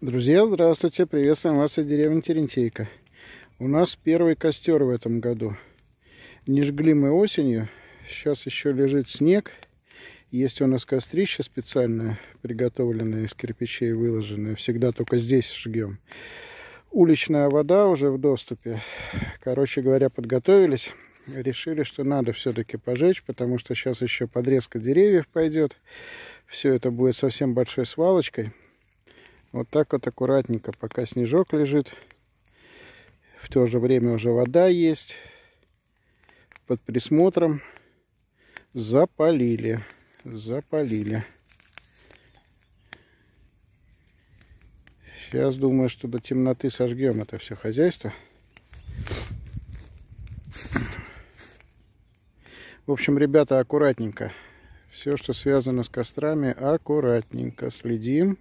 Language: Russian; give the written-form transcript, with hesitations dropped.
Друзья, здравствуйте! Приветствуем вас из деревни Терентейка. У нас первый костер в этом году. Не жгли мы осенью. Сейчас еще лежит снег. Есть у нас кострище специальное, приготовленное из кирпичей, выложенное. Всегда только здесь жгем. Уличная вода уже в доступе. Короче говоря, подготовились. Решили, что надо все-таки пожечь, потому что сейчас еще подрезка деревьев пойдет. Все это будет совсем большой свалочкой. Вот так вот аккуратненько, пока снежок лежит. В то же время уже вода есть. Под присмотром запалили. Сейчас думаю, что до темноты сожгем это все хозяйство. В общем, ребята, аккуратненько. Все, что связано с кострами, аккуратненько следим.